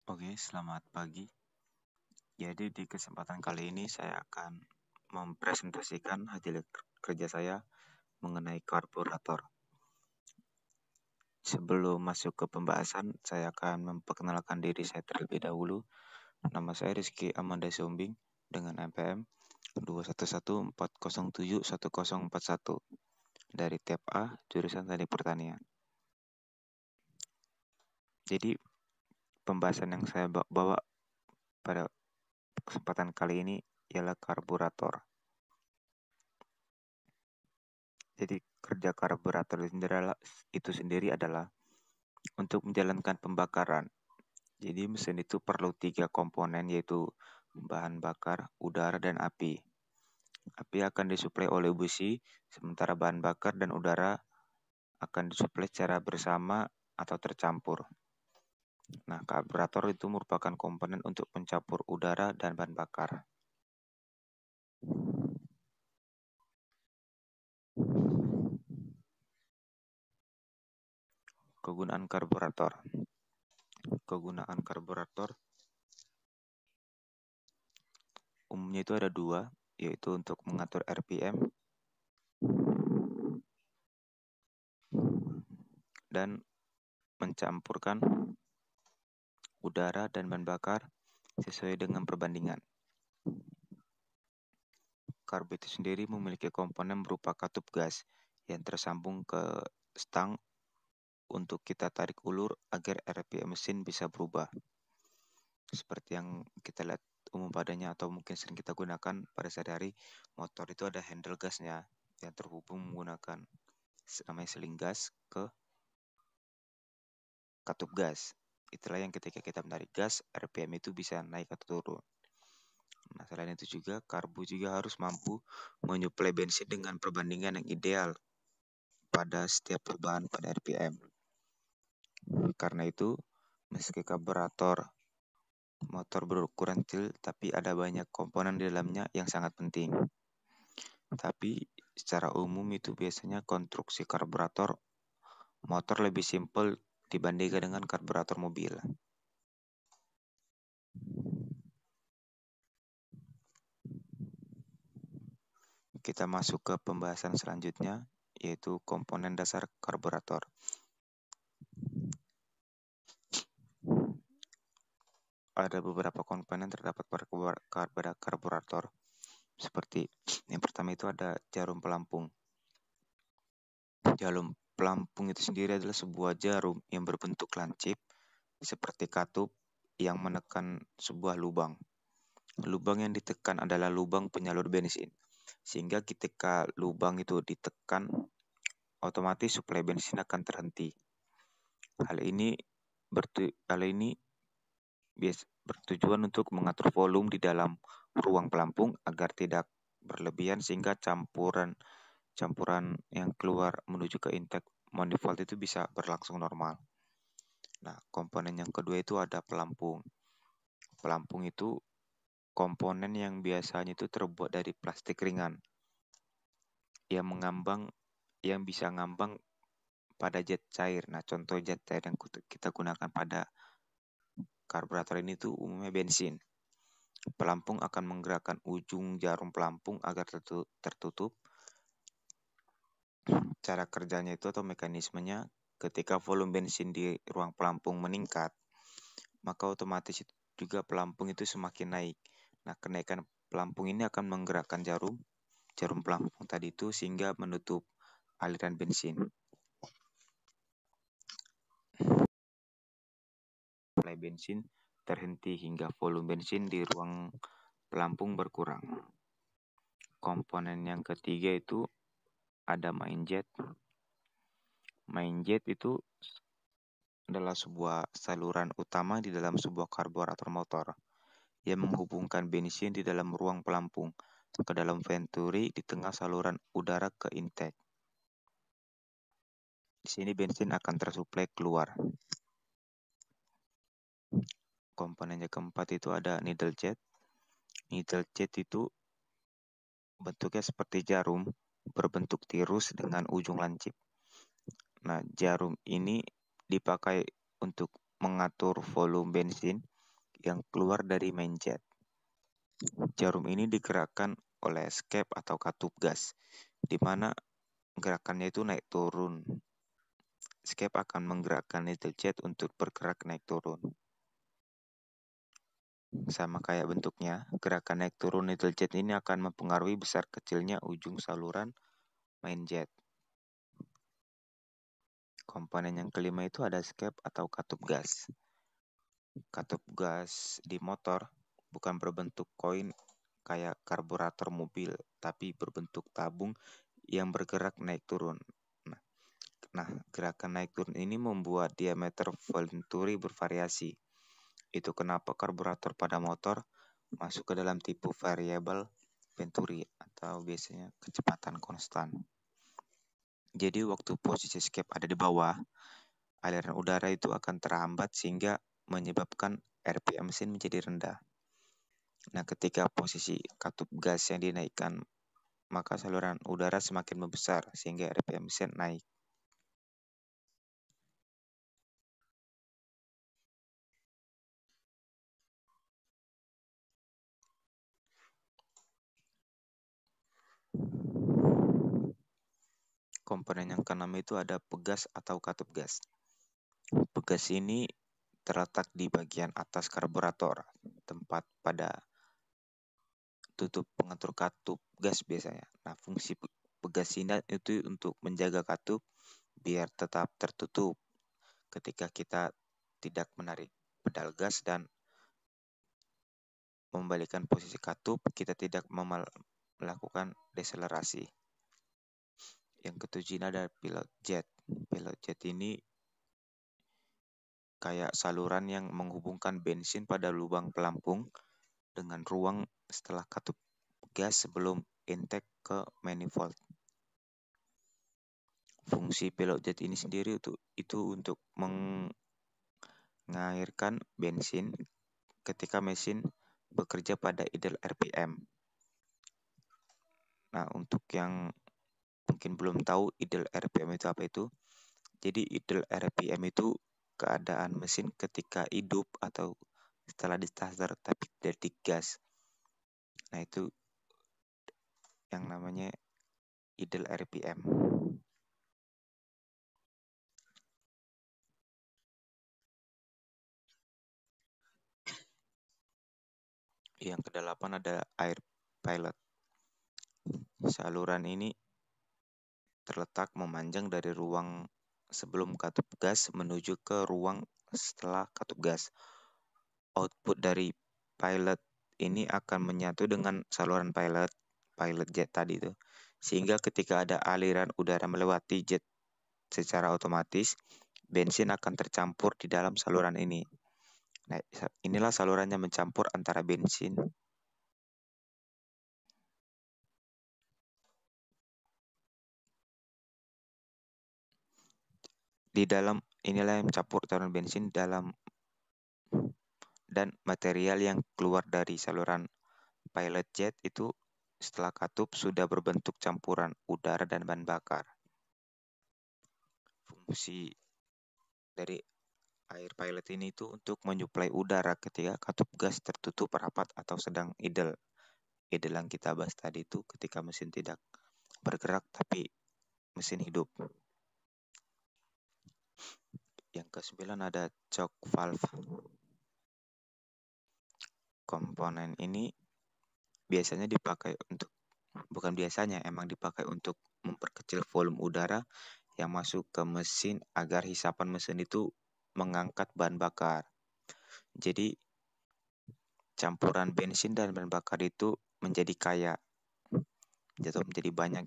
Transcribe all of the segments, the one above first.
Oke, selamat pagi. Jadi di kesempatan kali ini saya akan mempresentasikan hasil kerja saya mengenai karburator. Sebelum masuk ke pembahasan, saya akan memperkenalkan diri saya terlebih dahulu. Nama saya Rizky Amanda Sombing dengan NPM 2114071041 dari TEP A, jurusan Teknik Pertanian. Jadi pembahasan yang saya bawa pada kesempatan kali ini ialah karburator. Jadi kerja karburator itu sendiri adalah untuk menjalankan pembakaran. Jadi mesin itu perlu 3 komponen, yaitu bahan bakar, udara, dan api. Api akan disuplai oleh busi, sementara bahan bakar dan udara akan disuplai secara bersama atau tercampur. Nah, karburator itu merupakan komponen untuk pencampur udara dan bahan bakar. Kegunaan karburator. Kegunaan karburator umumnya itu ada 2, yaitu untuk mengatur RPM dan mencampurkan udara dan bahan bakar sesuai dengan perbandingan. Karbu itu sendiri memiliki komponen berupa katup gas yang tersambung ke stang untuk kita tarik ulur agar RPM mesin bisa berubah. Seperti yang kita lihat umum padanya atau mungkin sering kita gunakan pada sehari-hari, motor itu ada handle gasnya yang terhubung menggunakan namanya seling gas ke katup gas. Itulah yang ketika kita menarik gas, RPM itu bisa naik atau turun. Nah, selain itu juga, karbu juga harus mampu menyuplai bensin dengan perbandingan yang ideal pada setiap perubahan pada RPM. Karena itu, meski karburator motor berukuran kecil, tapi ada banyak komponen di dalamnya yang sangat penting. Tapi secara umum itu biasanya konstruksi karburator motor lebih simpel dibandingkan dengan karburator mobil. Kita masuk ke pembahasan selanjutnya, yaitu komponen dasar karburator. Ada beberapa komponen terdapat pada karburator. Seperti yang pertama itu ada jarum pelampung. Jarum pelampung itu sendiri adalah sebuah jarum yang berbentuk lancip seperti katup yang menekan sebuah lubang. Lubang yang ditekan adalah lubang penyalur bensin. Sehingga ketika lubang itu ditekan, otomatis suplai bensin akan terhenti. Hal ini bertujuan untuk mengatur volume di dalam ruang pelampung agar tidak berlebihan sehingga campuran yang keluar menuju ke intake manifold itu bisa berlangsung normal. Nah, komponen yang kedua itu ada pelampung. Pelampung itu komponen yang biasanya itu terbuat dari plastik ringan yang bisa ngambang pada jet cair. Nah, contoh jet cair yang kita gunakan pada karburator ini tuh umumnya bensin. Pelampung akan menggerakkan ujung jarum pelampung agar tertutup. Cara kerjanya itu atau mekanismenya, ketika volume bensin di ruang pelampung meningkat, maka otomatis juga pelampung itu semakin naik. Nah, kenaikan pelampung ini akan menggerakkan jarum pelampung tadi itu sehingga menutup aliran bensin. Suplai bensin terhenti hingga volume bensin di ruang pelampung berkurang. Komponen yang ketiga itu ada main jet. Main jet itu adalah sebuah saluran utama di dalam sebuah karburator motor yang menghubungkan bensin di dalam ruang pelampung ke dalam venturi di tengah saluran udara ke intake. Di sini bensin akan tersuplai keluar. Komponen yang keempat itu ada needle jet. Needle jet itu bentuknya seperti jarum, berbentuk tirus dengan ujung lancip. Nah, jarum ini dipakai untuk mengatur volume bensin yang keluar dari main jet. Jarum ini digerakkan oleh escape atau katup gas, di mana gerakannya itu naik turun. Escape akan menggerakkan needle jet untuk bergerak naik turun. Sama kayak bentuknya, gerakan naik turun needle jet ini akan mempengaruhi besar kecilnya ujung saluran main jet. Komponen yang kelima itu ada escape atau katup gas. Katup gas di motor bukan berbentuk koin kayak karburator mobil, tapi berbentuk tabung yang bergerak naik turun. Nah, gerakan naik turun ini membuat diameter venturi bervariasi. Itu kenapa karburator pada motor masuk ke dalam tipe variable venturi atau biasanya kecepatan konstan. Jadi waktu posisi escape ada di bawah, aliran udara itu akan terhambat sehingga menyebabkan RPM mesin menjadi rendah. Nah, ketika posisi katup gas yang dinaikkan, maka saluran udara semakin membesar sehingga RPM mesin naik. Komponen yang keenam itu ada pegas atau katup gas. Pegas ini terletak di bagian atas karburator, tempat pada tutup pengatur katup gas biasanya. Nah, fungsi pegas ini itu untuk menjaga katup biar tetap tertutup ketika kita tidak menarik pedal gas dan membalikkan posisi katup, kita tidak melakukan deselerasi. Yang ketujuh ini ada pilot jet. Pilot jet ini kayak saluran yang menghubungkan bensin pada lubang pelampung dengan ruang setelah katup gas sebelum intake ke manifold. Fungsi pilot jet ini sendiri itu untuk mengairkan bensin ketika mesin bekerja pada idle RPM. Nah, untuk yang mungkin belum tahu idle RPM itu apa itu. Jadi idle RPM itu keadaan mesin ketika hidup atau setelah di starter tapi tidak digas. Nah, itu yang namanya idle RPM. Yang kedelapan ada air pilot. Saluran ini terletak memanjang dari ruang sebelum katup gas menuju ke ruang setelah katup gas. Output dari pilot ini akan menyatu dengan saluran pilot jet tadi itu. Sehingga ketika ada aliran udara melewati jet secara otomatis, bensin akan tercampur di dalam saluran ini. Nah, inilah salurannya mencampur antara bensin di dalam, inilah yang mencampur saluran bensin dalam dan material yang keluar dari saluran pilot jet itu setelah katup sudah berbentuk campuran udara dan bahan bakar. Fungsi dari air pilot ini itu untuk menyuplai udara ketika katup gas tertutup rapat atau sedang idle. Idle yang kita bahas tadi itu ketika mesin tidak bergerak tapi mesin hidup. Yang ke-9 ada choke valve. Komponen ini biasanya dipakai untuk, bukan biasanya, emang dipakai untuk memperkecil volume udara yang masuk ke mesin agar hisapan mesin itu mengangkat bahan bakar. Jadi campuran bensin dan bahan bakar itu menjadi kaya, jatuh menjadi banyak.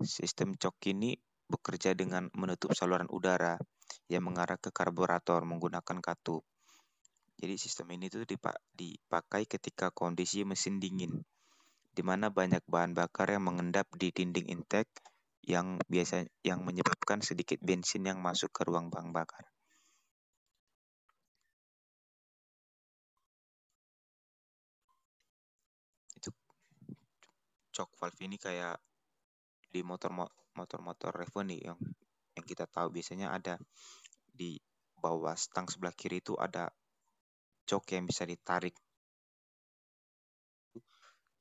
Sistem choke ini bekerja dengan menutup saluran udara yang mengarah ke karburator menggunakan katup. Jadi sistem ini tuh dipakai ketika kondisi mesin dingin, di mana banyak bahan bakar yang mengendap di dinding intake yang menyebabkan sedikit bensin yang masuk ke ruang bahan bakar. Itu choke valve ini kayak di motor Revo nih yang kita tahu biasanya ada di bawah stang sebelah kiri itu ada jok yang bisa ditarik.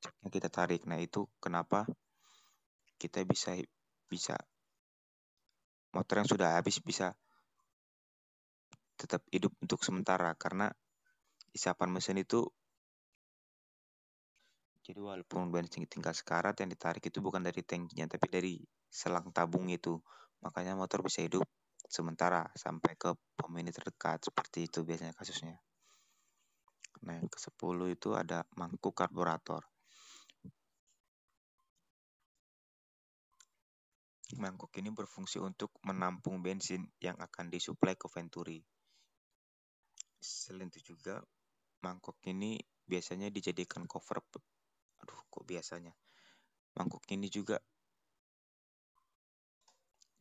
Joknya kita tarik. Nah, itu kenapa kita bisa motor yang sudah habis bisa tetap hidup untuk sementara karena isapan mesin itu, jadi walaupun bensin tinggal sekarat, yang ditarik itu bukan dari tangkinya tapi dari selang tabung itu. Makanya motor bisa hidup sementara sampai ke pemilik terdekat. Seperti itu biasanya kasusnya. Nah, yang ke-10 itu ada mangkuk karburator. Mangkuk ini berfungsi untuk menampung bensin yang akan disuplai ke Venturi. Selain itu juga, mangkuk ini biasanya dijadikan cover. Aduh, kok biasanya? Mangkuk ini juga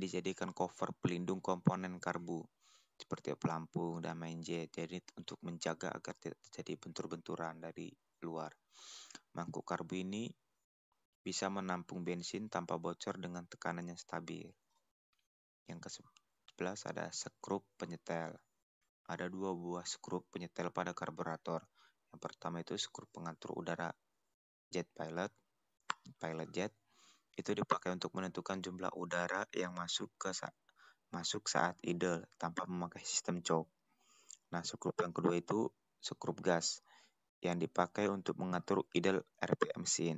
dijadikan cover pelindung komponen karbu seperti pelampung dan main jet. Jadi untuk menjaga agar tidak terjadi bentur-benturan dari luar. Mangkuk karbu ini bisa menampung bensin tanpa bocor dengan tekanan yang stabil. Yang ke-11 ada skrup penyetel. Ada 2 buah skrup penyetel pada karburator. Yang pertama itu skrup pengatur udara jet pilot jet. Itu dipakai untuk menentukan jumlah udara yang masuk saat idle tanpa memakai sistem choke. Nah, skrup yang kedua itu skrup gas yang dipakai untuk mengatur idle RPM mesin.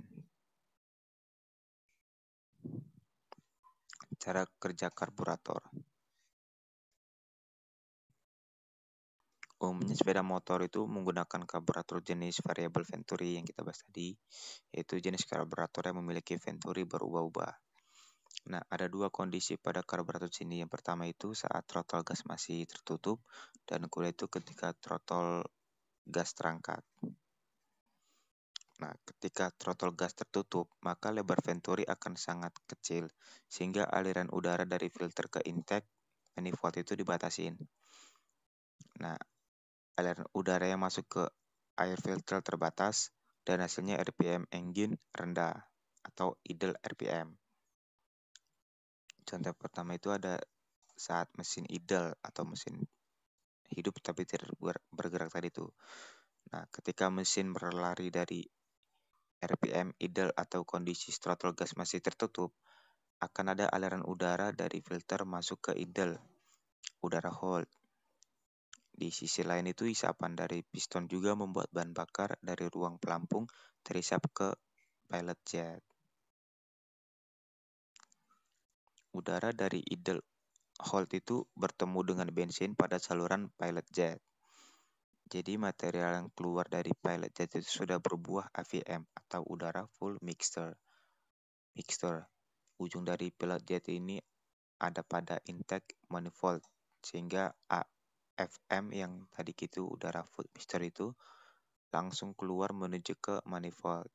Cara kerja karburator. Umumnya sepeda motor itu menggunakan karburator jenis variable Venturi yang kita bahas tadi, yaitu jenis karburator yang memiliki Venturi berubah-ubah. Nah, ada 2 kondisi pada karburator sini. Yang pertama itu saat throttle gas masih tertutup, dan kedua itu ketika throttle gas terangkat. Nah, ketika throttle gas tertutup, maka lebar Venturi akan sangat kecil, sehingga aliran udara dari filter ke intake manifold itu dibatasin. Nah, aliran udara yang masuk ke air filter terbatas, dan hasilnya RPM engine rendah atau idle RPM. Contoh pertama itu ada saat mesin idle atau mesin hidup tapi tidak bergerak tadi itu. Nah, ketika mesin berlari dari RPM idle atau kondisi throttle gas masih tertutup, akan ada aliran udara dari filter masuk ke idle, udara hold. Di sisi lain itu isapan dari piston juga membuat bahan bakar dari ruang pelampung terisap ke pilot jet. Udara dari idle hold itu bertemu dengan bensin pada saluran pilot jet. Jadi material yang keluar dari pilot jet itu sudah berbuah AVM atau udara full mixture. Ujung dari pilot jet ini ada pada intake manifold, sehingga AFM yang tadi gitu udara full mixture itu langsung keluar menuju ke manifold.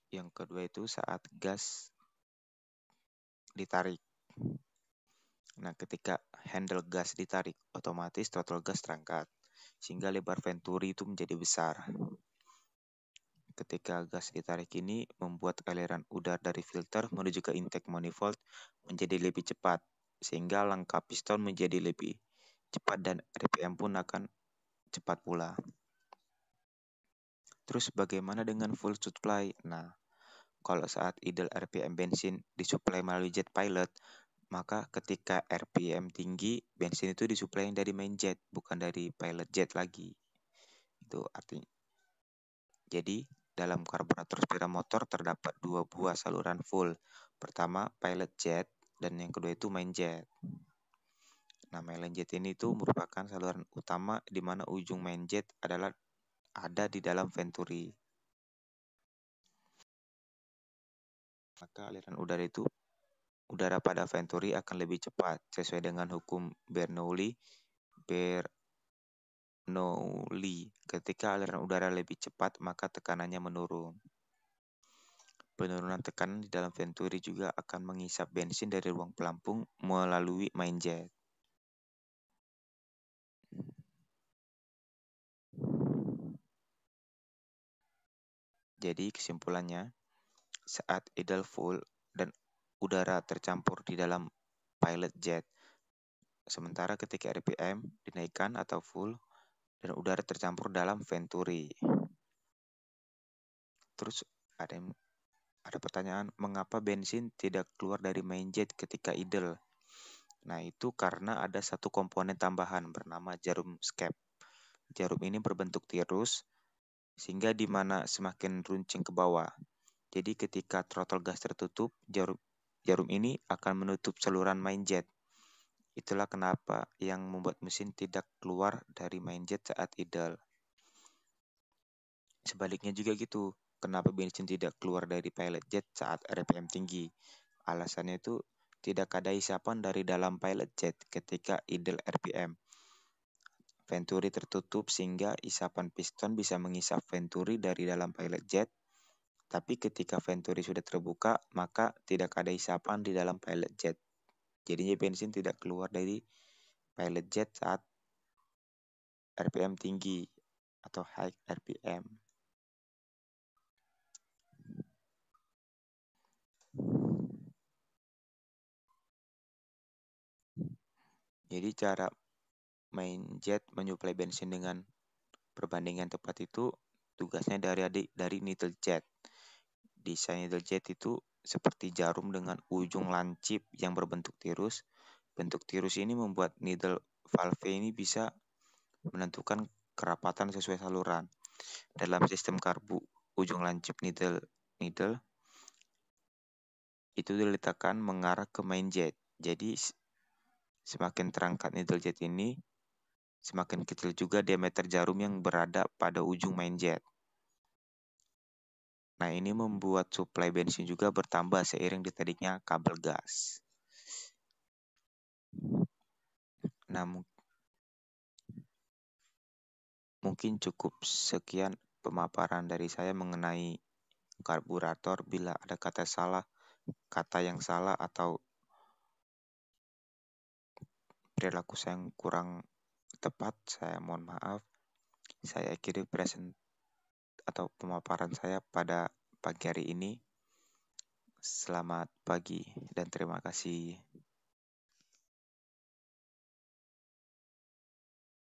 Yang kedua itu saat gas ditarik. Nah, ketika handle gas ditarik, otomatis throttle gas terangkat, sehingga lebar Venturi itu menjadi besar. Ketika gas ditarik ini membuat aliran udara dari filter menuju ke intake manifold menjadi lebih cepat, sehingga langkah piston menjadi lebih cepat dan RPM pun akan cepat pula. Terus bagaimana dengan full supply? Nah, kalau saat idle RPM bensin disuplai melalui jet pilot, maka ketika RPM tinggi, bensin itu disuplai dari main jet, bukan dari pilot jet lagi. Itu artinya. Jadi, dalam karburator sepeda motor terdapat 2 buah saluran full. Pertama, pilot jet, dan yang kedua itu main jet. Nah, main jet ini tuh merupakan saluran utama di mana ujung main jet ada di dalam Venturi. Maka aliran udara pada Venturi akan lebih cepat sesuai dengan hukum Bernoulli. Ketika aliran udara lebih cepat, maka tekanannya menurun. Penurunan tekanan di dalam Venturi juga akan mengisap bensin dari ruang pelampung melalui main jet. Jadi kesimpulannya, saat idle full dan udara tercampur di dalam pilot jet. Sementara ketika RPM dinaikkan atau full dan udara tercampur dalam venturi. Terus ada pertanyaan, mengapa bensin tidak keluar dari main jet ketika idle? Nah, itu karena ada satu komponen tambahan bernama jarum skep. Jarum ini berbentuk tirus, sehingga di mana semakin runcing ke bawah. Jadi ketika throttle gas tertutup, jarum ini akan menutup saluran main jet. Itulah kenapa yang membuat mesin tidak keluar dari main jet saat idle. Sebaliknya juga gitu, kenapa bensin tidak keluar dari pilot jet saat RPM tinggi? Alasannya itu tidak ada isapan dari dalam pilot jet ketika idle RPM. Venturi tertutup sehingga isapan piston bisa mengisap venturi dari dalam pilot jet. Tapi ketika venturi sudah terbuka, maka tidak ada isapan di dalam pilot jet. Jadinya bensin tidak keluar dari pilot jet saat RPM tinggi atau high RPM. Jadi cara main jet menyuplai bensin dengan perbandingan tepat itu tugasnya dari needle jet. Desain needle jet itu seperti jarum dengan ujung lancip yang berbentuk tirus. Bentuk tirus ini membuat needle valve ini bisa menentukan kerapatan sesuai saluran. Dalam sistem karbu, ujung lancip needle itu diletakkan mengarah ke main jet. Jadi semakin terangkat needle jet ini, semakin kecil juga diameter jarum yang berada pada ujung main jet. Nah, ini membuat suplai bensin juga bertambah seiring ditadiknya kabel gas. Nah, mungkin cukup sekian pemaparan dari saya mengenai karburator. Bila ada kata yang salah atau perilaku saya yang kurang tepat, saya mohon maaf. Saya akhiri pemaparan saya pada pagi hari ini. Selamat pagi dan terima kasih.